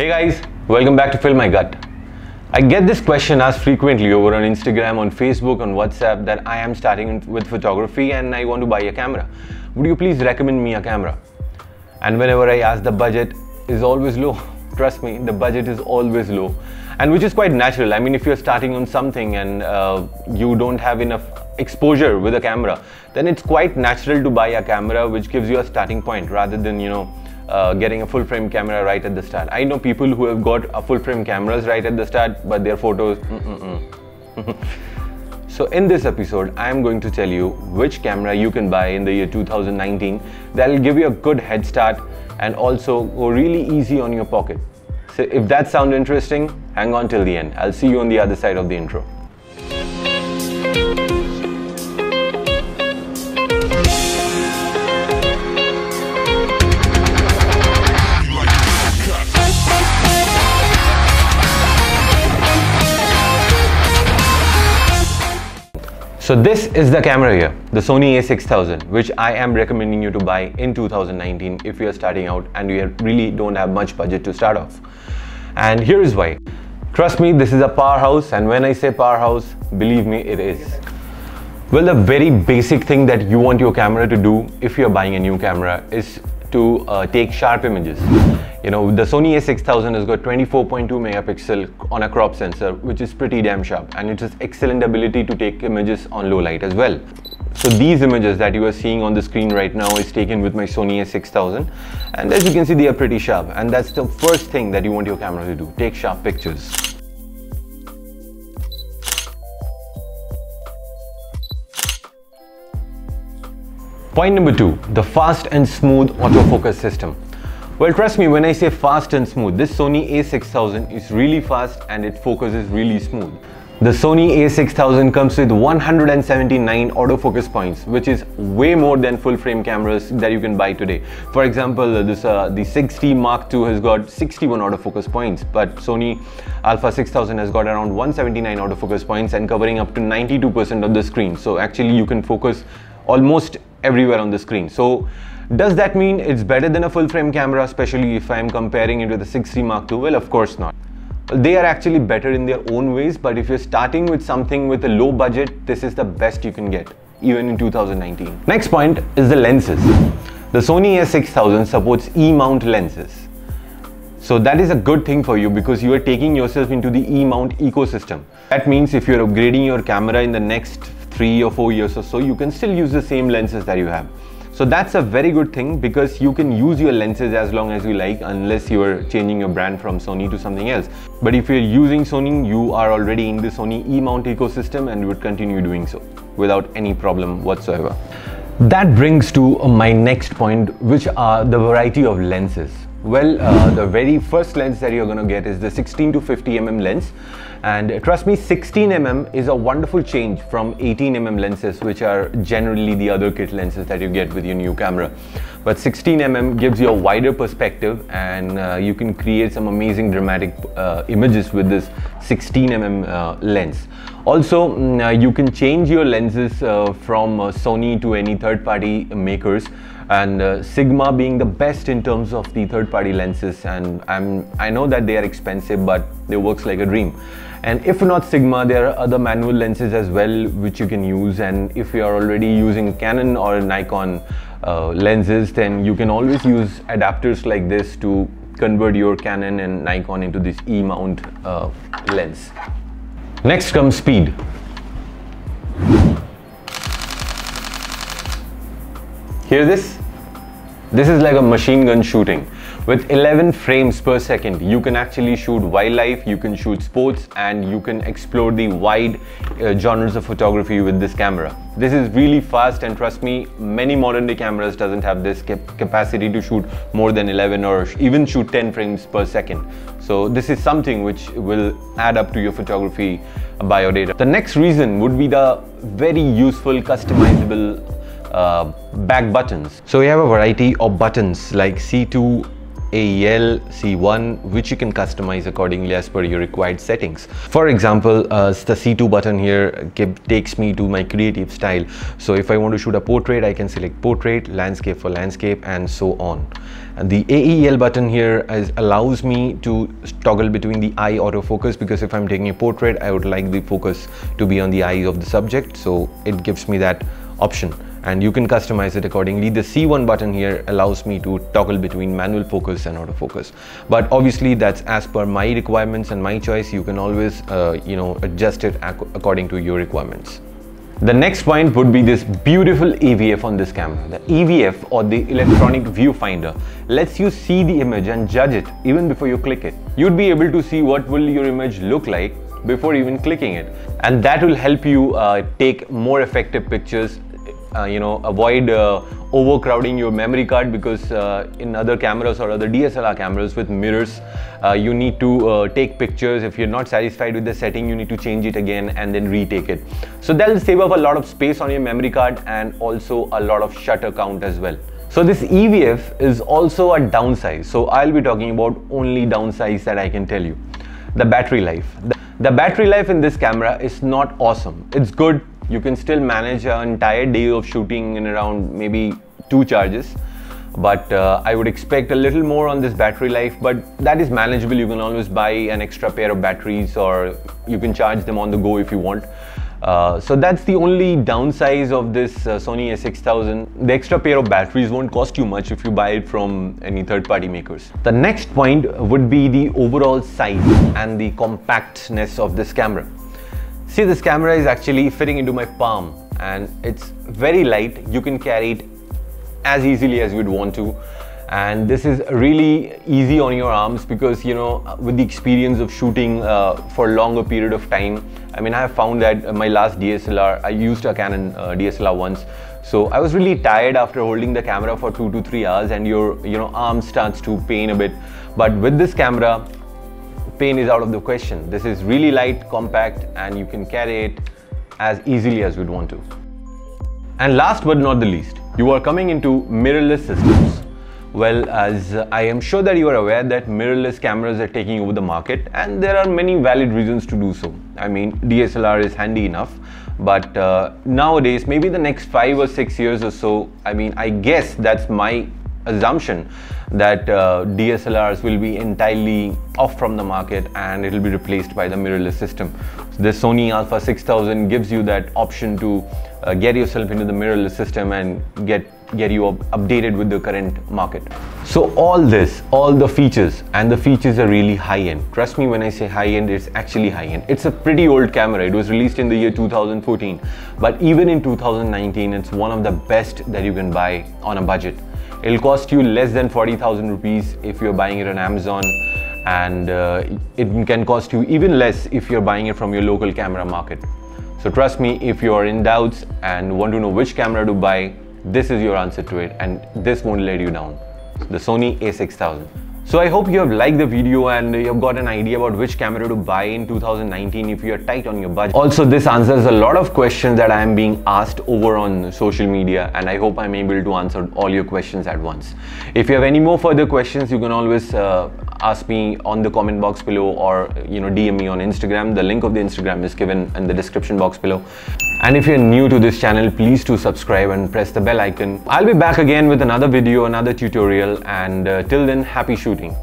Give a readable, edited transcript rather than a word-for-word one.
Hey guys, welcome back to Fill My Gut. I get this question asked frequently over on Instagram, on Facebook, on WhatsApp that I am starting with photography and I want to buy a camera. Would you please recommend me a camera? And whenever I ask, the budget is always low. Trust me, the budget is always low. And which is quite natural. I mean, if you're starting on something and you don't have enough exposure with a camera, then it's quite natural to buy a camera which gives you a starting point rather than, getting a full frame camera right at the start. I know people who have got a full frame cameras right at the start, but their photos, So in this episode, I am going to tell you which camera you can buy in the year 2019 that will give you a good head start and also go really easy on your pocket. So if that sounds interesting, hang on till the end. I'll see you on the other side of the intro. So this is the camera here, the Sony a6000, which I am recommending you to buy in 2019 if you are starting out and you really don't have much budget to start off. And here is why. Trust me, this is a powerhouse, and when I say powerhouse, believe me, it is. Well, the very basic thing that you want your camera to do if you're buying a new camera is to take sharp images. The Sony a6000 has got 24.2 megapixel on a crop sensor, which is pretty damn sharp, and it has excellent ability to take images on low light as well. So these images that you are seeing on the screen right now is taken with my Sony a6000, and as you can see, they are pretty sharp, and that's the first thing that you want your camera to do, take sharp pictures. Point number 2, the fast and smooth autofocus system. Well, trust me, when I say fast and smooth, this Sony a6000 is really fast and it focuses really smooth. The Sony a6000 comes with 179 autofocus points, which is way more than full frame cameras that you can buy today. For example, the 6D Mark II has got 61 autofocus points, but Sony Alpha 6000 has got around 179 autofocus points and covering up to 92% of the screen. So actually you can focus almost everywhere on the screen. So does that mean it's better than a full frame camera, especially if I'm comparing it with the 6D Mark II? Well, of course not. They are actually better in their own ways, but if you're starting with something with a low budget, this is the best you can get, even in 2019. Next point is the lenses. The Sony a6000 supports E-mount lenses. So that is a good thing for you because you are taking yourself into the E-mount ecosystem. That means if you're upgrading your camera in the next 3 or 4 years or so, you can still use the same lenses that you have. So that's a very good thing because you can use your lenses as long as you like unless you are changing your brand from Sony to something else. But if you're using Sony, you are already in the Sony E-mount ecosystem and you would continue doing so without any problem whatsoever. That brings to my next point, which are the variety of lenses. Well, the very first lens that you're going to get is the 16 to 50 mm lens. And trust me, 16 mm is a wonderful change from 18 mm lenses, which are generally the other kit lenses that you get with your new camera. But 16 mm gives you a wider perspective and you can create some amazing dramatic images with this 16 mm lens. Also, you can change your lenses from Sony to any third-party makers, and Sigma being the best in terms of the third-party lenses, and I know that they are expensive, but they works like a dream. And if not Sigma, there are other manual lenses as well which you can use, and if you are already using Canon or Nikon lenses, then you can always use adapters like this to convert your Canon and Nikon into this E-mount lens. Next comes speed. Hear this? This is like a machine gun shooting. With 11 frames per second, you can actually shoot wildlife, you can shoot sports, and you can explore the wide genres of photography with this camera. This is really fast, and trust me, many modern day cameras doesn't have this capacity to shoot more than 11 or even shoot 10 frames per second. So this is something which will add up to your photography biodata. The next reason would be the very useful customizable back buttons. So we have a variety of buttons like C2, AEL, C1, which you can customize accordingly as per your required settings. For example, the C2 button here takes me to my creative style. So if I want to shoot a portrait, I can select portrait, landscape for landscape, and so on. And the AEL button here allows me to toggle between the eye autofocus, because if I'm taking a portrait, I would like the focus to be on the eyes of the subject. So it gives me that option, and you can customize it accordingly. The C1 button here allows me to toggle between manual focus and autofocus, but obviously that's as per my requirements and my choice. You can always adjust it according to your requirements. The next point would be this beautiful EVF on this camera. The EVF, or the electronic viewfinder, lets you see the image and judge it even before you click it. You'd be able to see what will your image look like before even clicking it, and that will help you take more effective pictures. Avoid overcrowding your memory card, because in other cameras or other DSLR cameras with mirrors, you need to take pictures. If you're not satisfied with the setting, you need to change it again and then retake it. So that'll save up a lot of space on your memory card, and also a lot of shutter count as well. So this EVF is also a downside. So I'll be talking about only downsides that I can tell you. The battery life. The battery life in this camera is not awesome. It's good. You can still manage an entire day of shooting in around maybe 2 charges, but I would expect a little more on this battery life, but that is manageable. You can always buy an extra pair of batteries, or you can charge them on the go if you want. So that's the only downside of this Sony a6000. The extra pair of batteries won't cost you much if you buy it from any third-party makers. The next point would be the overall size and the compactness of this camera. See, this camera is actually fitting into my palm, and it's very light. You can carry it as easily as you would want to, and this is really easy on your arms, because with the experience of shooting for a longer period of time, I mean, I have found that my last DSLR, I used a Canon DSLR once, so I was really tired after holding the camera for 2 to 3 hours, and your arm starts to pain a bit. But with this camera, pain is out of the question. This is really light, compact, and you can carry it as easily as you'd want to. And last but not the least, you are coming into mirrorless systems. Well, as I am sure that you are aware that mirrorless cameras are taking over the market, and there are many valid reasons to do so. I mean, DSLR is handy enough, but nowadays, maybe the next 5 or 6 years or so, I mean, I guess that's my assumption, that DSLRs will be entirely off from the market, and it will be replaced by the mirrorless system. The Sony Alpha 6000 gives you that option to get yourself into the mirrorless system and get you updated with the current market. So all the features, and the features are really high-end. Trust me when I say high-end, it's actually high-end. It's a pretty old camera. It was released in the year 2014, but even in 2019, it's one of the best that you can buy on a budget. It'll cost you less than 40,000 rupees if you're buying it on Amazon, and it can cost you even less if you're buying it from your local camera market. So trust me, if you're in doubts and want to know which camera to buy, this is your answer to it, and this won't let you down. The Sony a6000. So I hope you have liked the video and you have got an idea about which camera to buy in 2019 if you are tight on your budget. Also, this answers a lot of questions that I am being asked over on social media, and I hope I'm able to answer all your questions at once. If you have any more further questions, you can always ask me on the comment box below, or DM me on Instagram. The link of the Instagram is given in the description box below. And if you're new to this channel, please do subscribe and press the bell icon. I'll be back again with another video, another tutorial, and till then, happy shooting.